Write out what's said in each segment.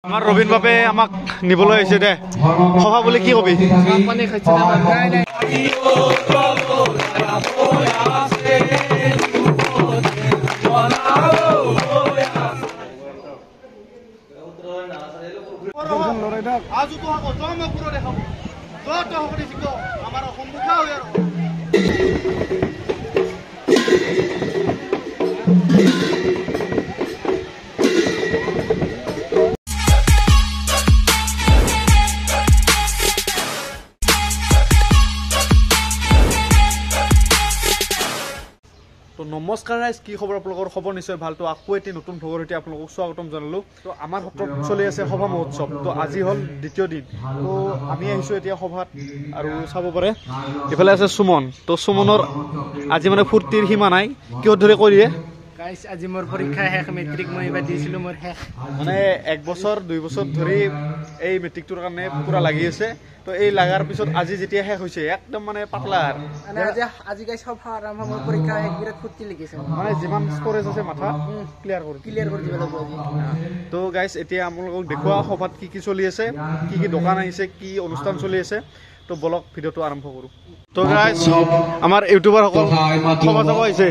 আমাৰ ৰবিন বাপে আমাক নিবলৈ আহিছে দে সভা বুলি কি কবি তো নমস্কাৰ গাইজ কি খবৰ আপোনালোকৰ খবৰ নিশ্চয় ভাল তো আকৌ এটি নতুন ভ্লগৰ সৈতে আপোনালোকক স্বাগতম জনালোঁ তো আমাৰ সত্ৰত চলি আছে সভা মহোৎসৱ তো আজি হ'ল দ্বিতীয় দিন তো আমি আহিছোঁ এতিয়া সভাত আৰু চাব পাৰে ইফালে আছে সুমন তো সুমনৰ আজি মানে ফূৰ্তিৰ সীমা নাই কিয় ধৰি কৰিয়ে গাইজ আজি মোৰ পৰীক্ষা শেষ মেট্ৰিক মই এবাৰ দিছিলোঁ মোৰ শেষ মানে 1 বছৰ 2 বছৰ ধৰি এই মেট্ৰিকটোৰ কাৰণে পুৰা লাগি আছে তো এই লাগাৰ পিছত আজি যেতিয়া শেষ হৈছে একদম মানে পাতলা মানে আজি গাইজ সভা আৰম্ভ মোৰ পৰীক্ষা শেষ বিৰাট ফূৰ্তি লাগিছে মানে যিমান ষ্টৰেজ আছে মাথা ক্লিয়াৰ কৰি দিব লাগিব আজি তো গাইজ এতিয়া আপোনালোকক দেখুওৱা সভাত কি কি চলি আছে কি কি দোকান আহিছে কি অনুষ্ঠান চলি আছে তো বলক ভিডিঅ'টো আৰম্ভ কৰোঁ তো গাইজ আমাৰ ইউটিউবাৰসকল সভা যাব আহিছে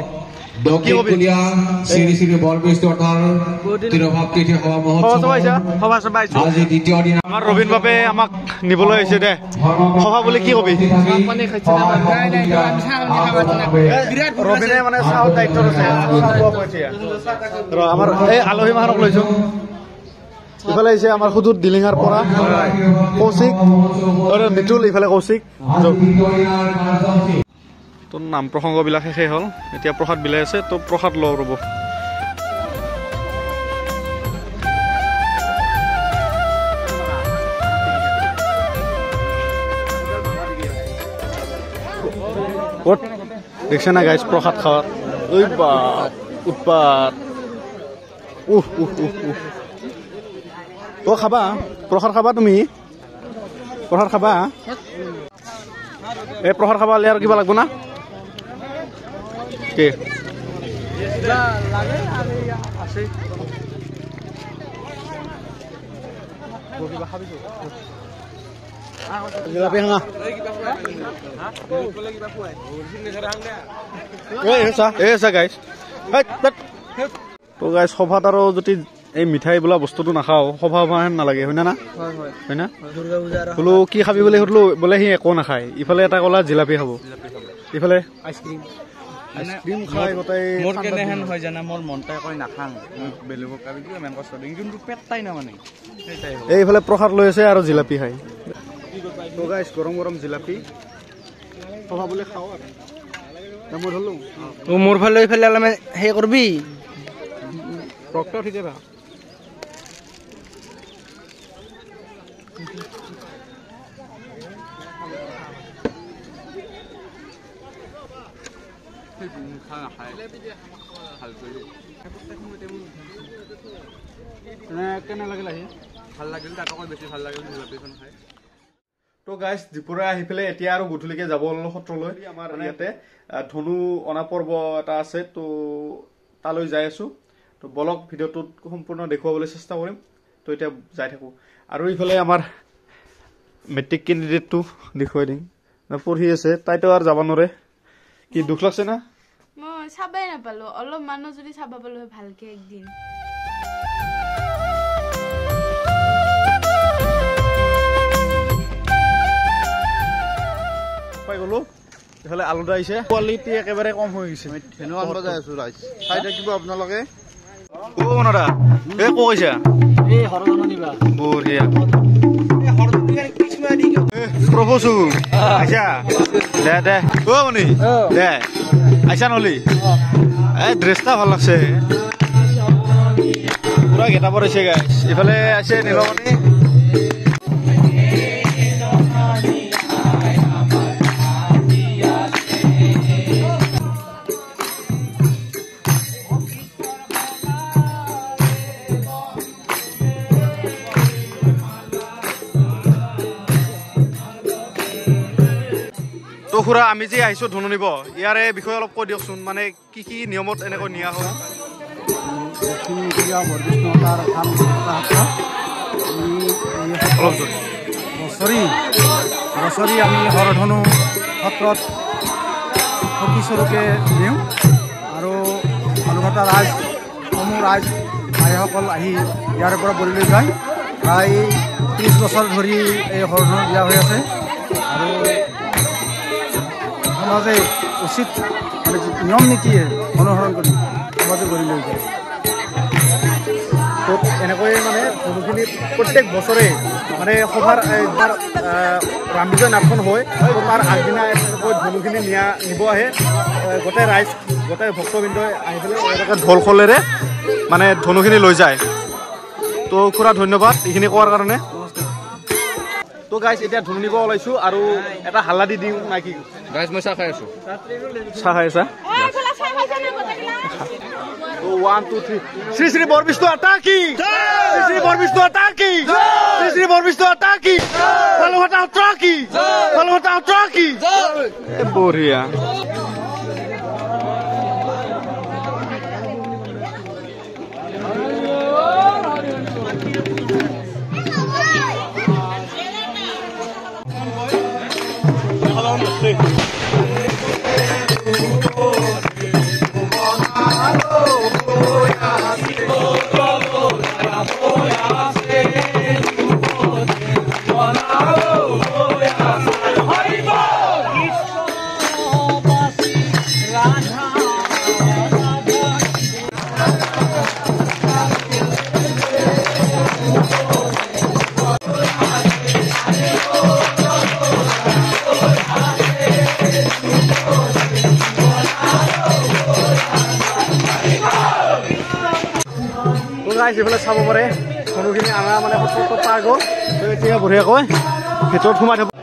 আমাৰ ৰবিন বাপে আমাক নিবলৈ আহিছে দে সভা বুলি কি কবি ৰবিনে মানে চাহৰ দায়িত্বত আছে আমাৰ এই আলহী মানুহক লৈছো ইফালে আহিছে আমাৰ সুদূৰ ডিলিঙাৰ পৰা কৌশিক মিতুল ইফালে কৌশিক তো নাম প্ৰসংগবিলাক শেষেই হ'ল এতিয়া প্ৰসাদ বিলাই আছে তো প্ৰসাদ লওঁ ৰ'ব ক'ত দেখিছে না গাইজ প্ৰসাদ খাৱাত ঐ বা উৎপাত অ' খাবা প্ৰসাদ খাবা তুমি প্ৰসাদ খাবা এই প্ৰসাদ খাবা হ'লে আৰু কিবা লাগব না কি জিলাপি খাঙা গাইজ তো গাইজ সভাত আৰু যদি এই মিঠাই বোলা বস্তুটো নাখাওঁ সভা হেন নালাগে হয় না হয় না বোলো কি খাবি বুলি সুধিলো বোলে সি একো নাখায় ইফালে এটা ক'লা জিলাপি খাব ইফালে আইচক্ৰীম খাই গোটেই মোৰ কেনেহেন হয় জানা মোৰ মনটাই কয় নাখাং বেলেগক কাবি দিলে ইমান কষ্ট দিম কিন্তু পেটটাই না মানে এইফালে প্ৰসাদ লৈ আছে আৰু জিলাপি খায় তো গাইজ গৰম গৰম জিলাপি সভা বুলি খাওঁ আৰু মই ধৰিলোঁ মোৰ ফালে এইফালে অলপ সেই কৰবি ৰক্ত ঠিকে থাক কেনে লাগিল আহি ভাল লাগিল তাতকৈ বেছি ভাল লাগিল জিলাপিখন খাই তো গাইজ দুপৰীয়া আহি পেলাই এতিয়া আৰু গধূলিকে যাব সত্ৰলৈ আমাৰ ইয়াতে ধনু অনা পৰ্ব এটা আছে তো তালৈ যাই আছোঁ তো বলক ভিডিঅ'টোত সম্পূৰ্ণ দেখুৱাবলৈ চেষ্টা কৰিম তো এতিয়া যাই থাকোঁ আৰু ইফালে আমাৰ মেট্ৰিক কেণ্ডিডেটটো দেখুৱাই দিম পঢ়ি আছে তাইতো আৰু যাব নোৱাৰে কি দুখ লাগছে না মই চাবাই নাপালো অলপ মানুহ যদি চাবা পালো ভালকে একদিন পাই গ'লো ইফালে আলুদা আহিছে কোৱালিটি একেবাৰে কম হৈ গৈছে যাই আছো ৰাইজ চাই থাকিব আপোনালোকে অ' মনদা এই ক'ত কৈছা এই হৰজন নিবা বঢ়িয়া প্ৰভুচু আইছা দে দে অ' মনি দে আইছা নহলি এই ড্ৰেছটা ভাল লাগছে পুৰা গেটা পৰিছে গাইজ ইফালে আছে নীলমণি তো খুৰা আমি যে আহিছোঁ ধনু নিব ইয়াৰে বিষয়ে অলপ কৈ দিয়কচোন মানে কি কি নিয়মত এনেকৈ নিয়া হয় বছৰি আমি হৰধনু সত্ৰত সখীস্বৰূপে দিওঁ আৰু বালুঘাটা ৰাইজ সমূহ ৰাইজ ভাইসকল আহি ইয়াৰ পৰা বলিলৈ যায়। প্ৰায় 30 বছৰ ধৰি এই হৰধনু দিয়া হৈ আছে আৰু সমাজে উচিত নিয়ম নীতিয়ে অনুসৰণ কৰি সমাজে বলিলৈ যায়। তো এনেকৈয়ে মানে ধনুখিনি প্ৰত্যেক বছৰে মানে সভাৰ ৰামবিজয় নাটখন হয়, তো তাৰ আগদিনা এনেকৈ ধনুখিনি নিব আহে গোটেই ৰাইজ গোটেই ভক্তবৃন্দই আহি পেলাই এনেকৈ ঢোল খোলেৰে মানে ধনুখিনি লৈ যায়। তো খুৰা ধন্যবাদ এইখিনি কোৱাৰ কাৰণে। তো গাইজ এতিয়া ধনু নিব ওলাইছোঁ আৰু এটা হাল্লা দি দিওঁ না কি? গাইজ মই চাহ খাই আছোঁ। চাহ খাই আছা? 1 2 3 শ্ৰী শ্ৰী বৰবিষ্ণু আটাকি, শ্ৰী শ্ৰী বৰবিষ্ণু আটাকি, শ্ৰী শ্ৰী বৰবিষ্ণু আটাকি, বালুঘাটা আটাকি, বালুঘাটা আটাকি। বঢ়িয়া। এইফালে চাব পাৰে ধনুখিনি আমাৰ মানে সত্ৰত পাৰ গ'ল। এতিয়া বঢ়িয়াকৈ ভিতৰত সোমাই থাকোঁ।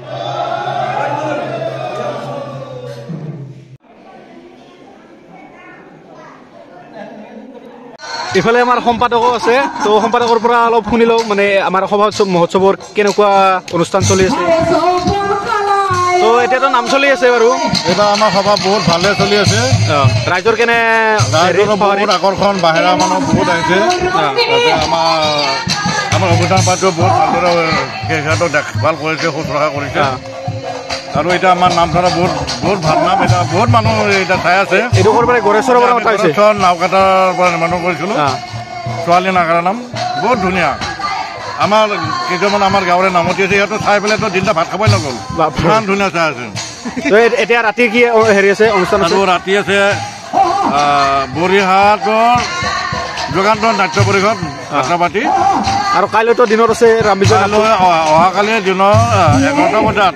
ইফালে আমাৰ সম্পাদকো আছে, তো সম্পাদকৰ পৰা অলপ শুনি লওঁ মানে আমাৰ সভা মহোৎসৱৰ কেনেকুৱা অনুষ্ঠান চলি আছে। তো এতিয়াতো নাম চলি আছে বাৰু, এইবাৰ আমাৰ সভা বহুত ভালে চলি আছে। ৰাইজৰ কেনে বহুত আকৰ্ষণ, বাহিৰা মানুহ বহুত আহিছে। তাতে আমাৰ অভিধান পাৰ্টিও বহুত ভালদৰে সিহঁতক দেখভাল কৰিছে, শুশ্ৰূষা কৰিছে। আৰু এতিয়া আমাৰ নাম ধৰা বহুত ভাল নাম, এতিয়া বহুত মানুহ এতিয়া চাই আছে। এইটো কৰবাৰ গড়েশ্বৰৰ পৰা মাতিছে, নাওকাটাৰ পৰা নিৰ্মাণ কৰিছিলোঁ। ছোৱালী নাগাৰা নাম বহুত ধুনীয়া। আমাৰ কেইজনমান আমাৰ গাঁৱৰে নামতি আছে, সিহঁতৰ চাই পেলাইতো দিনটা ভাত খাবই নগ'ল, ইমান ধুনীয়া চাই আছে। এতিয়া ৰাতি কি হেৰি আছে অনুষ্ঠান? আৰু ৰাতি আছে বৰিহাটৰ যোগান্ত নাট্য পৰিষদ ৰাষ্ট্ৰপাতি। আৰু কাইলৈতো দিনত আছে ৰামবিজয়। অহাকালিৰ দিনৰ 11টা বজাত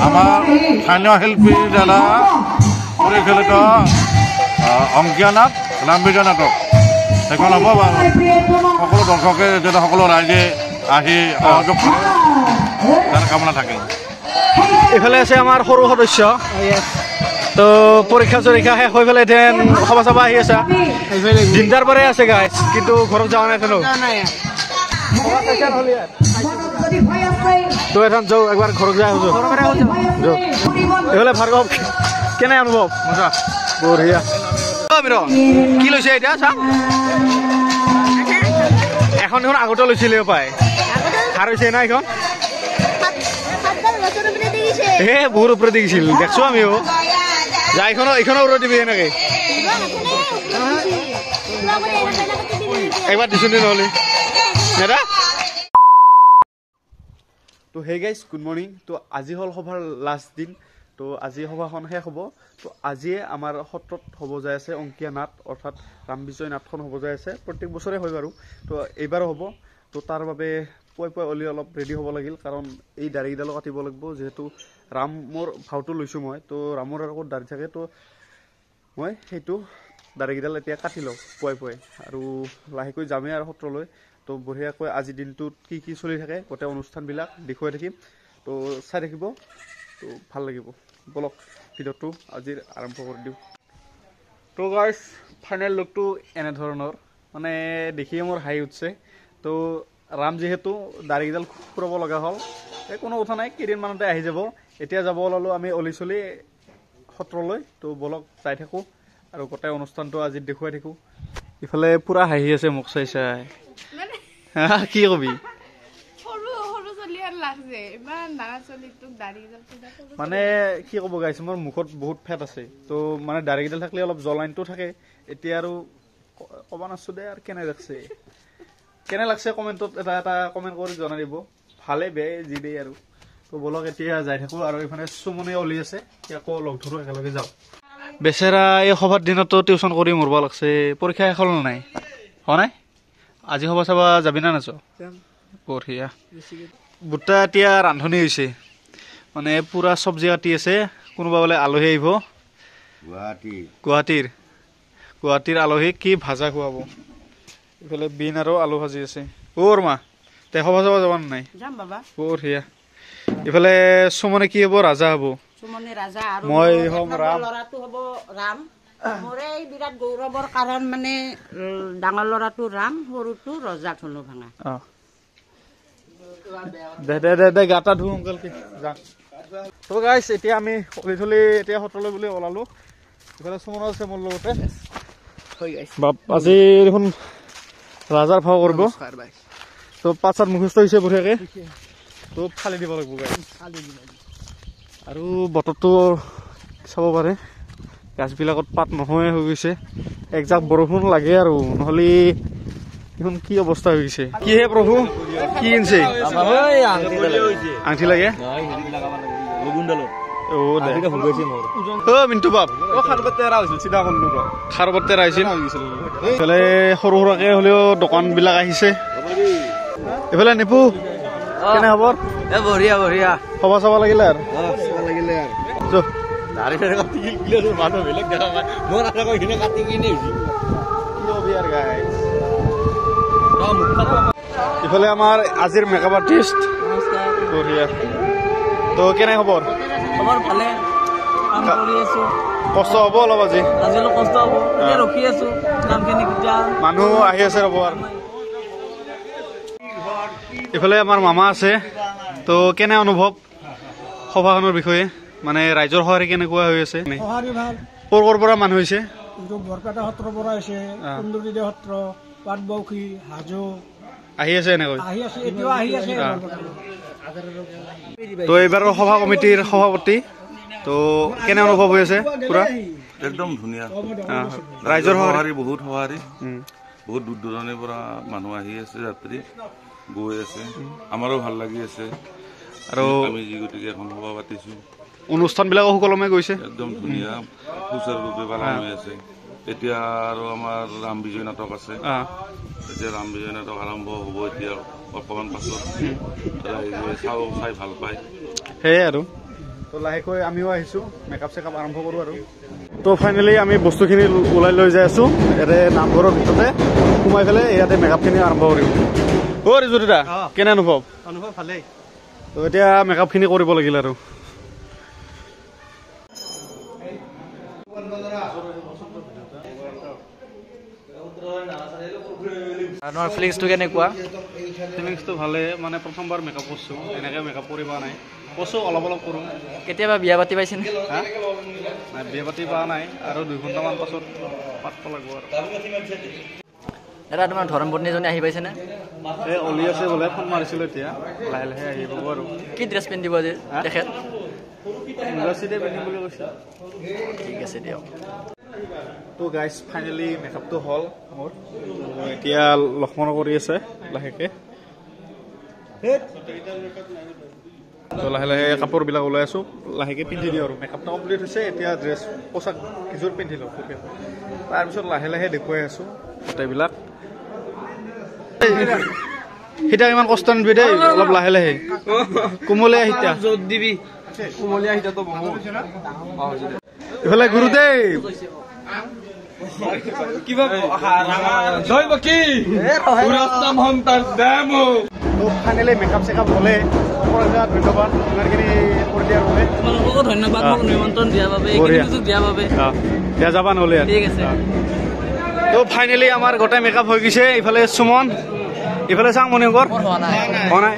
আমাৰ স্থানীয় শিল্পীৰ দ্বাৰা পৰিচালিত অংকীয়া নাট ৰামবিজয় নাটক সেইখন হ'ব। সকলো দৰ্শকে যাতে সকলো ৰাইজে আহি সহযোগ কৰে তাৰ কামনা থাকে। এইফালে আছে আমাৰ সৰু সদস্য, তো পৰীক্ষা চৰীক্ষা শেষ হৈ পেলাই এতিয়া সভা চাবা আহি আছা। দিনটাৰ পৰাই আছে গাইজ, কিন্তু ঘৰত যোৱা নাই জানো? তো এখন যাওঁ একবাৰ ঘৰত যাই আহোঁ। এইফালে ভাৰ্গৱ কেনে অনুভৱ? মজা বঢ়িয়া। কি লৈছে এতিয়া চা? এখন দেখোন আগতে লৈছিলে পাই, সাৰ হৈছে না এইখন? বহুত ওপৰত দেখিছিল, দেখছো আমিও। যা এইখনো ওপৰত দিবি এনেকে একবাৰ দিছো নহ'লে দাদা। তো হে গাইজ গুড মৰ্ণিং। তো আজি হ'ল সভাৰ লাষ্ট দিন, তো আজি সভাখন শেষ হ'ব। তো আজিয়ে আমাৰ সত্ৰত হ'ব যাই আছে অংকীয়া নাট, অৰ্থাৎ ৰামবিজয় নাটখন হ'ব যাই আছে। প্ৰত্যেক বছৰে হয় বাৰু, তো এইবাৰো হ'ব। তো তাৰ বাবে পুৱাই অলি অলপ ৰেডি হ'ব লাগিল, কাৰণ এই দাড়িকেইডালো কাটিব লাগিব। যিহেতু ৰামৰ ভাওটো লৈছোঁ মই, তো ৰামৰ আৰু ক'ত দাড়ি থাকে, তো মই সেইটো দাড়িকেইডাল এতিয়া কাটি লওঁ পুৱাই আৰু লাহেকৈ যামেই আৰু সত্ৰলৈ। তো বঢ়িয়াকৈ আজিৰ দিনটোত কি কি চলি থাকে গোটেই অনুষ্ঠানবিলাক দেখুৱাই থাকিম, তো চাই থাকিব, তো ভাল লাগিব। বলক ভিডিঅ'টো আজিৰ আৰম্ভ কৰি দিওঁ। তো গাইজ ফাইনেল লুকটো এনেধৰণৰ, মানে দেখিয়ে মোৰ হাঁহি উঠছে। তো ৰাম যিহেতু দাড়িকেইডাল খুৰাব লগা হ'ল, এই কোনো কথা নাই, কেইদিনমানতে আহি যাব। এতিয়া যাব ওলালোঁ আমি অলি চলি সত্ৰলৈ। তো বলক চাই থাকোঁ আৰু গোটেই অনুষ্ঠানটো আজি দেখুৱাই থাকোঁ। ইফালে পূৰা হাঁহি আছে মোক চাই চাই। কি কবি? লাগছে ইমান ডাঙৰ ছোৱালীটোক দাড়ি মানে কি ক'ব গাইছ মোৰ মুখত বহুত ফেট আছে তো মানে দাড়িকেইডাল থাকিলে অলপ জলাইনটো থাকে এতিয়া আৰু ক'ব নাছো দে আৰু কেনে লাগছে কমেণ্টত এটা কমেণ্ট কৰি জনাই দিব ভালে বেয়াই যি দেই আৰু তো বলক এতিয়া যাই থাকো আৰু এইফালে সুমনে অলি আছে আকৌ লগ ধৰো একেলগে যাওঁ বেচেৰা এই সভাৰ দিনতো টিউচন কৰি মৰব লাগছে পৰীক্ষা শেষ হ'ল নাই হোৱা নাই আজি সভা চাবা যাবি না নাচ বঢ়িয়া বুটা এতিয়া ৰান্ধনি হৈছে মানে পুৰা চব্জি কাটি আছে কোনোবা বোলে আলহী আহিব গুৱাহাটীৰ আলহীক কি ভাজা খুৱাব ইফালে বিন আৰু আলু ভাজি আছে মা তে সভা চাবা যাব নাই যাম বাবা বঢ়িয়া ইফালে সুমনে কি হ'ব ৰাজা হ'ব সুমনে ৰাজা আৰু মই হ'ম ৰাম ল'ৰাটো হ'ব ৰাম মোৰে বিৰাট গৌৰৱৰ কাৰণ মানে ডাঙৰ ল'ৰাটো ৰাম সৰুটো ৰজা ধনু ভাঙা দে গাটা ধুওঁ সোনকালকে যাম তো গাইছ এতিয়া আমি অলি এতিয়া সত্ৰলৈ বুলি ওলালো ইফালে সুমন আছে মোৰ লগতে আজি দেখোন ৰাজাৰ ভাও কৰিব তো পাছত মুখস্থ হৈছে বঢ়িয়াকে তো ফালি দিব লাগিব গাইছ আৰু বতৰটো চাব পাৰে গাছবিলাকত পাত নহয় হৈ গৈছে একজাক বৰষুণ লাগে আৰু নহ'লে এখন কি অৱস্থা হৈ গৈছে কি হে প্ৰভু কি কিনছে আংঠি লাগে মিণ্টু বাপ খাৰবত তেৰা হৈছিল এইফালে সৰু সুৰাকে হ'লেও দোকানবিলাক আহিছে এইফালে নিপু কেনে খবৰ বঢ়িয়া বঢ়িয়া খবৰ চাব লাগিলে আৰু ইফালে আমাৰ আজিৰ মেকআপ আৰ্টিষ্ট বঢ়িয়া তো কেনে খবৰ ভালে কষ্ট হ'ব অলপ আজি অলপ কষ্ট হ'ব ৰখি আছো কামখিনি মানুহ আহি আছে ৰ'ব আৰু ইফালে আমাৰ মামা আছে তো কেনে অনুভৱ সভাখনৰ বিষয়ে মানে ৰাইজৰ সঁহাৰি কেনেকুৱা হৈ আছে ক'ৰ পৰা মানুহ হৈছে বৰপেটা সত্ৰৰ পৰা আহিছে কুন্দুলিদে সত্ৰ পাটবাউসী হাজো আহি আছে এনেকৈ এতিয়াও আহি আছে তো এইবাৰৰ সভা কমিটিৰ সভাপতি তো কেনে অনুভৱ হৈ আছে পুৰা একদম ধুনীয়া ৰাইজৰ সঁহাৰি বহুত সঁহাৰি বহুত দূৰ দূৰণিৰ পৰা মানুহ আহি আছে যাত্ৰী গৈ আছে আমাৰো ভাল লাগি আছে আৰু আমি যি গতিকে এখন সভা পাতিছো অনুষ্ঠানবিলাকো সুকলমে গৈছে একদম ধুনীয়া সুচাৰুৰূপে পালন হৈ আছে এতিয়া আৰু আমাৰ ৰাম বিজয় নাটক আছে এতিয়া ৰাম বিজয় নাটক আৰম্ভ হ'ব এতিয়া অকণমান পাছত ৰাইজে চাই ভাল পায় সেয়াই আৰু তো লাহেকৈ আমিও আহিছোঁ মেকআপ চেকআপ আৰম্ভ কৰোঁ আৰু তো ফাইনেলি আমি বস্তুখিনি ওলাই লৈ যাই আছোঁ ইয়াতে নামঘৰৰ ভিতৰতে সোমাই পেলাই ইয়াতে মেকআপখিনি আৰম্ভ কৰিম ৰিজুৰিদা কেনে অনুভৱ ভালেই তো এতিয়া মেকআপখিনি কৰিব লাগিল আৰু আপোনাৰ ফিলিংছটো কেনেকুৱা ফিলিংছটো ভালে মানে প্ৰথমবাৰ মেকআপ কৰিছোঁ এনেকৈ মেকআপ কৰি পোৱা নাই কৈছোঁ অলপ কৰোঁ কেতিয়াবা বিয়া পাতি পাইছেনে নাই বিয়া পাতি পোৱা নাই আৰু 2 ঘণ্টামান পাছত পাতিব লাগিব আৰু দাদা তোমাৰ ধৰম পত্নীজনী আহি পাইছেনে এই অলি আছে বোলে ফোন মাৰিছিলোঁ এতিয়া লাহে লাহে আহি পাব আৰু কি ড্ৰেছ পিন্ধিব আজি তেখেত ইউনিভাৰ্চিটিতে পিন্ধিম বুলি কৈছে ঠিক আছে দিয়ক তো গাইজ ফাইনেলি মেকআপটো হ'ল মোৰ এতিয়া লক্ষ্মণ কৰি আছে লাহেকৈ তো লাহে লাহে কাপোৰবিলাক ওলাই আছোঁ লাহেকৈ পিন্ধি দিওঁ আৰু মেকআপটো কমপ্লিট হৈছে এতিয়া ড্ৰেছ পোচাক কিযোৰ পিন্ধি লওঁ তাৰপিছত লাহে লাহে দেখুৱাই আছোঁ গোটেইবিলাক সিতা ইমান কষ্ট নিবি দেই অলপ লাহে লাহে কোমলীয়া সিতা য'ত দিবি কোমলীয়া সিতাটো বহুত ইফালে গুৰুদেৱ ফাইনেলি মেকআপ চেকআপ হ'লে ধন্যবাদ ইমানখিনি কৰি দিয়াৰ বাবে তোমালোককো ধন্যবাদ মোক নিমন্ত্ৰণ দিয়াৰ বাবে দিয়াৰ বাবে দিয়া যাবা নহ'লে ঠিক আছে তো ফাইনেলি আমাৰ গোটেই মেকআপ হৈ গৈছে ইফালে সুমন ইফালে চাং মণিকৰ হোৱা নাই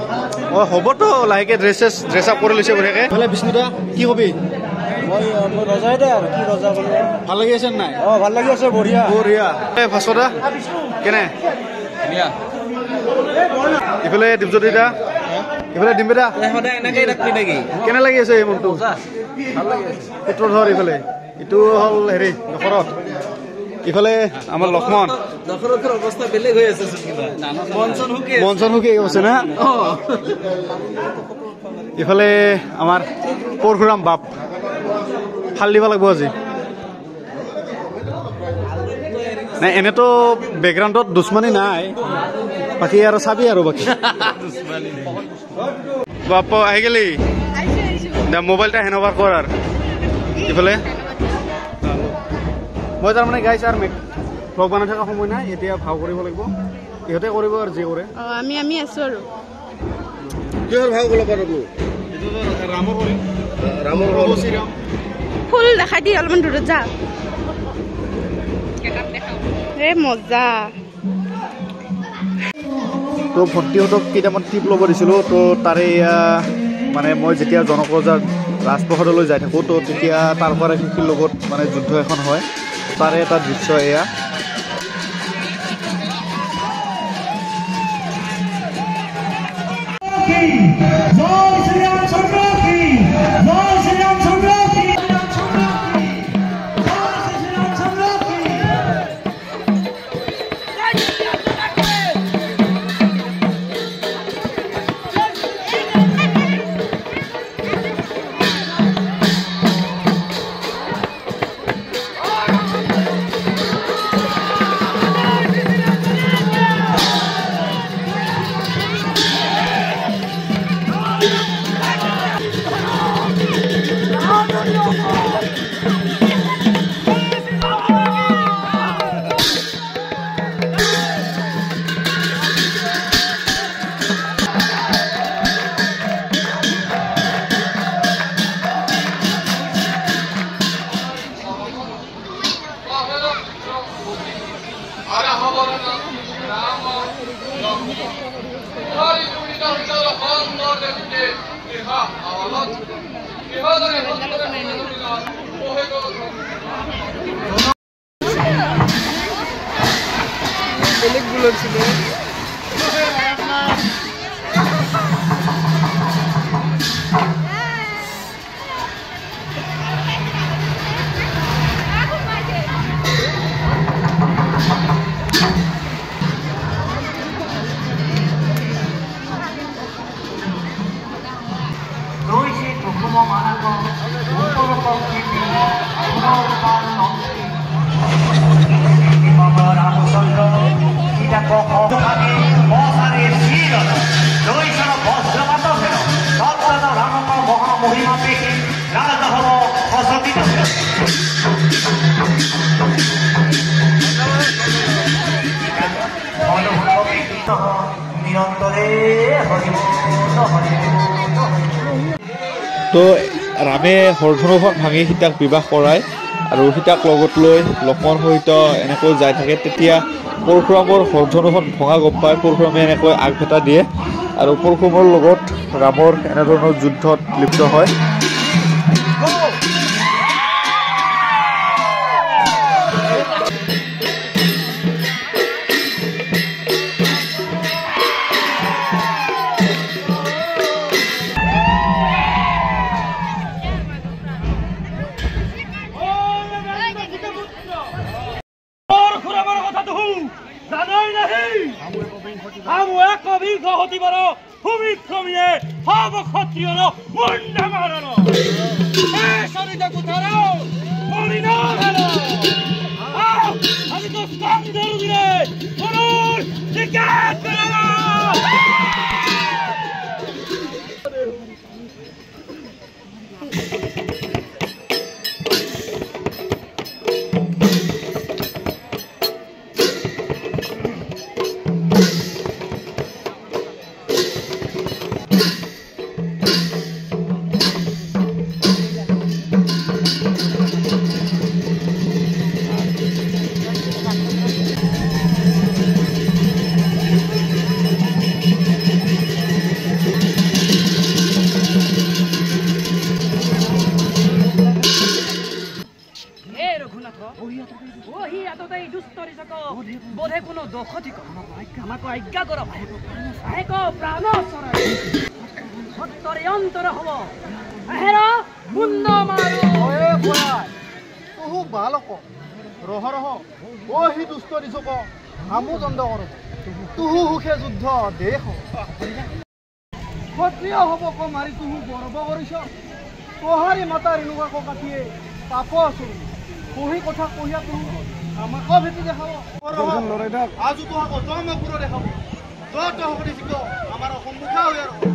হ'বতো লাহেকৈ ড্ৰেছ আপ কৰি লৈছে বঢ়িয়াকৈ ইফালে বিষ্ণুদা কি কবি মই ৰজাই দে আৰু কি ৰজা বুলি ভাল লাগি আছে নাই ভাল লাগি আছে বঢ়িয়া বঢ়িয়া ভাস্কৰদা কেনে ইফালে দীপজ্যোতি দা ইফালে ডিম্বেদা সদায় এনেকৈ ৰাখবি নেকি কেনে লাগি আছে এই মনটো ভাল লাগি আছে সূত্ৰধৰ ইফালে ইটো হ'ল হেৰি দশৰথ ইফালে আমাৰ লক্ষ্মণ দশৰথৰ অৱস্থা বেলেগ হৈ আছে মঞ্চন হুকে আছে না ইফালে আমাৰ পৰশুৰাম বাপ ফাল দিব লাগিব আজি নাই এনেতো বেকগ্ৰাউণ্ডত দুশ্মনী নাই বাকী আৰু চাবি আৰু বাকী বাপ আহি গেলি মোবাইলটা হেণ্ড অভাৰ কৰ আৰু ইফালে মই তাৰমানে গাইছ আৰু ভ্লগ বনাই থকা সময় নাই এতিয়া ভাও কৰিব লাগিব ইহঁতে কৰিব আৰু যি কৰে আমি আছো আৰু কিহৰ ভাও কৰিব পাৰো ৰামৰ ফুল দেখাই দি অলপমান দূৰত যা ৰে মজা তো ভণ্টিহঁতক কেইটামান টিপ ল'ব দিছিলোঁ তো তাৰে মানে মই যেতিয়া জনক ৰজাৰ ৰাজপ্ৰসাদলৈ যাই থাকোঁ তো তেতিয়া তাৰ পৰা শিশিৰ লগত মানে যুদ্ধ এখন হয় তাৰে এটা দৃশ্য এয়া বেলেগ বুলৰ ছিল তো ৰামে হৰধনুখন ভাঙি সীতাক বিবাহ কৰায় আৰু সীতাক লগত লৈ লক্ষ্মণ সহিত এনেকৈ যাই থাকে তেতিয়া পৰশুৰামৰ হৰধনুখন ভঙা গম পায় পৰশুৰামে এনেকৈ আগভেটা দিয়ে আৰু পৰশুৰামৰ লগত ৰামৰ এনেধৰণৰ যুদ্ধত লিপ্ত হয় বোধে কোনো দোষ ঠিক আমাকে আজ্ঞা করো প্রাণ অন্তর হব আহের মুন্ড মারো ওয়ে ভয় তুহু বালক রহ রহ ও হি দুষ্ট দিছক আমু দণ্ড কৰব তুহু সুখে যুদ্ধ দেশ ক্ষত্ৰিয় হ'ব ক মাৰি তুহু গৰ্ব কৰিছ তোহাৰি মাতা ৰেণুকাক কাটিয়ে পাপ আছো কহি কথা কহিয়া তুহু আমাক ভেটি দেখাব আজু তোহাক জমপুৰ দেখাব যত হ'ব দিছিক আমাৰ সন্মুখা হৈ আৰু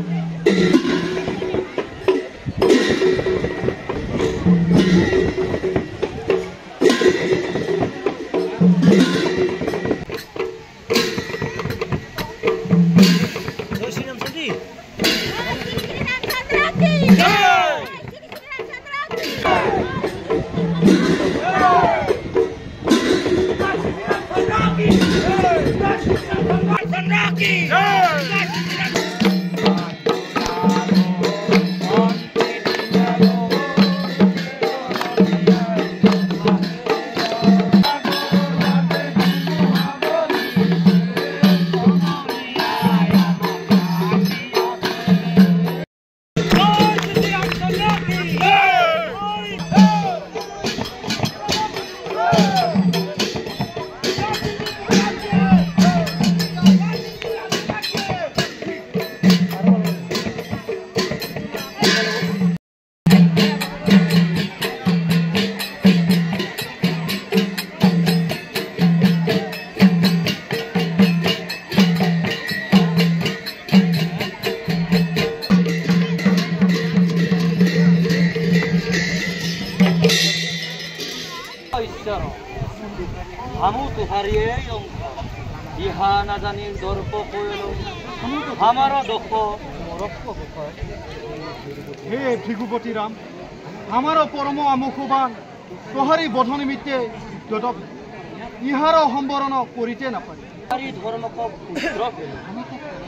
আমু তোহারিয়ে ইহা নাজানি দর্প কইল আমার দক্ষ হে ভৃগুপতি রাম আমার পরম আমুখবান তোহারি বধ নিমিত্তে যত ইহার সম্বরণ করিতে নাপারে তারি ধর্মক পুত্র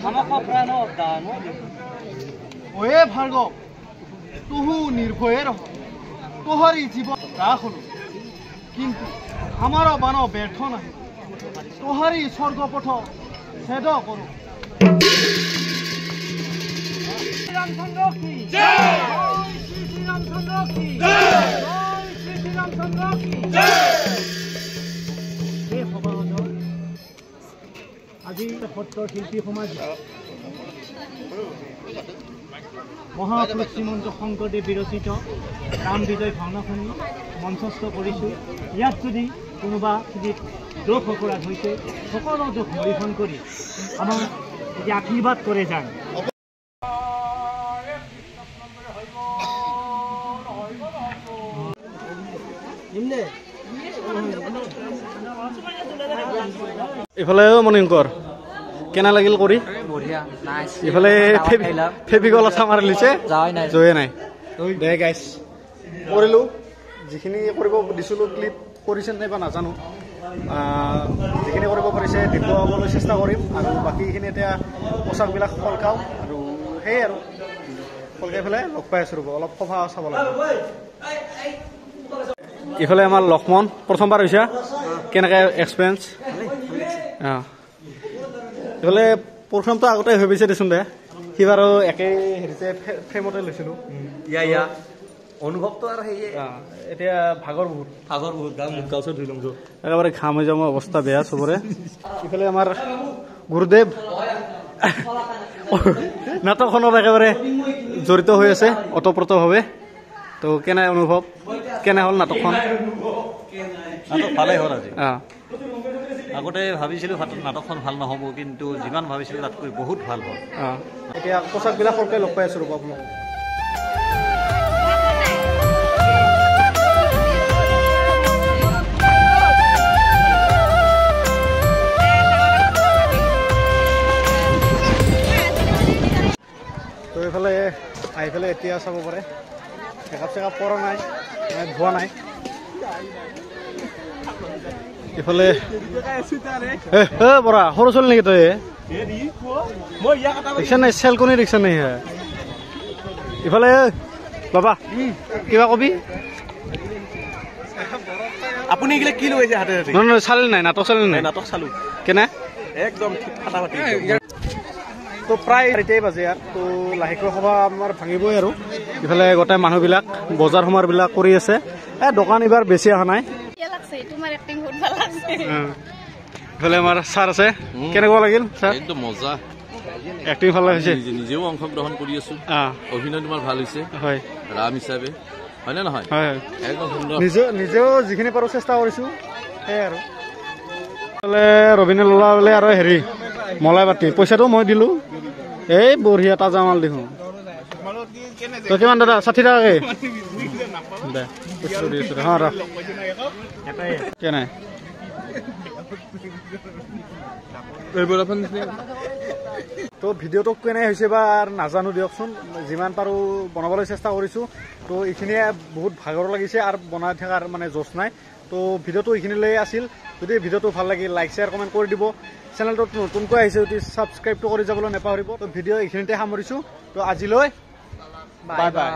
আমাক প্রাণ দান ওয়ে ভার্গব তুহু নির্ভয়ে রহ তোহারি জীবন রাখল কিন্তু আমার বান ব্যর্থ নাই তোহারি স্বর্গপথ ছেদ করো শ্রীরামচন্দ্র কি জয় শ্রীরামচন্দ্র কি জয় শ্রীরামচন্দ্র কি হে সভাসদ আজি সত্ৰ শিল্পী সমাজ মহাপুৰুষ শ্ৰীমন্ত শংকৰদেৱ বিৰচিত ৰাম বিজয় ভাওনাখনি মঞ্চস্থ কৰিছোঁ ইয়াত যদি কোনোবা যদি দোষ অপৰাধ হৈছে সকলো দোষ নিৰীক্ষণ কৰি আমাক এতিয়া আশীৰ্বাদ কৰে যান ইফালে মণিংকৰ কেনা লাগিল কৰি ইফালে ফেভিকল আঠা মাৰি লৈছে জয়ে নাই দে গাইছ কৰিলোঁ যিখিনি কৰিব দিছিলোঁ ক্লিপ কৰিছে নাই বা নাজানো যিখিনি কৰিব পাৰিছে দেখুৱাবলৈ চেষ্টা কৰিম আৰু বাকীখিনি এতিয়া পোচাকবিলাক সলকাওঁ আৰু সেয়ে আৰু সলকাই পেলাই লগ পাই আছোঁ ৰ'ব অলপ সভা চাব লাগিব ইফালে আমাৰ লক্ষ্মণ প্ৰথমবাৰ হৈছে কেনেকৈ এক্সপিৰিয়েঞ্চ অঁ ইফালে প্ৰথমটো আগতে হৈ গৈছে দেচোন দে সি বাৰু একেই হেৰিতে ফ্ৰেমতে লৈছিলোঁ অনুভৱটো আৰু সেয়ে এতিয়া ভাগৰ বহুত গাঁও ধুই ল'ম একেবাৰে ঘাম হৈ যাব অৱস্থা বেয়া চবৰে ইফালে আমাৰ গুৰুদেৱ নাটকখনত একেবাৰে জড়িত হৈ আছে ওতঃপ্ৰোতভাৱে তো কেনে অনুভৱ কেনে হ'ল নাটকখন নাটক ভালেই হ'ল আজি আগতে ভাবিছিলোঁ নাটকখন ভাল নহ'ব কিন্তু যিমান ভাবিছিলোঁ তাতকৈ বহুত ভাল হ'ল এতিয়া পোচাকবিলাক সৰকাই লগ পাই আছোঁ ৰ'ব আপোনাক তো এইফালে আহি পেলাই এতিয়া চাব পাৰে মেকআপ চেকআপ কৰা নাই ধোৱা নাই ইফালে বৰা সৰু চলি নেকি তই ৰিক্সা নাই চেলকনি ৰিক্সা নাই ইফালে বাবা কিবা কবি আপুনি এইগিলা কি লৈছে হাতে হাতে নহয় চালি নাই নাটক চালি নাই নাটক চালো কেনে একদম ফাটাফাটি তো তো প্ৰায় 4টাই বাজে ইয়াত তো লাহেকৈ সভা আমাৰ ভাঙিবই আৰু ইফালে গোটেই মানুহবিলাক বজাৰ সমাৰবিলাক কৰি আছে দোকান এইবাৰ বেছি অহা নাই ইফালে আমাৰ ছাৰ আছে কেনেকুৱা লাগিল ছাৰ একদম মজা এক্টিং ভাল হৈছে নিজেও অংশগ্ৰহণ কৰি আছো অভিনয় তোমাৰ ভাল হৈছে হয় ৰাম হিচাপে হয়নে নহয় হয় একদম সুন্দৰ নিজেও যিখিনি পাৰো চেষ্টা কৰিছো সেয়াই আৰু ৰবীন্দ্ৰ ললা বোলে আৰু হেৰি মলাই বাতি পইচাটো মই দিলো এই বঢ়িয়া তাজা মাল দেখোন তই কিমান দাদা 60 টাকাকে দে কেনে তো ভিডিঅ'টো কেনে হৈছে বা নাজানো দিয়কচোন যিমান পাৰো বনাবলৈ চেষ্টা কৰিছো তো এইখিনিয়ে বহুত ভাগৰ লাগিছে আৰু বনাই থকাৰ মানে জোচ নাই তো ভিডিঅ'টো এইখিনিলৈ আছিল যদি ভিডিঅ'টো ভাল লাগিল লাইক শ্বেয়াৰ কমেণ্ট কৰি দিব চেনেলটোত নতুনকৈ আহিছে যদি ছাবস্ক্ৰাইবটো কৰি যাবলৈ নাপাহৰিব তো ভিডিঅ' এইখিনিতে সামৰিছোঁ তো আজিলৈ বাই বাই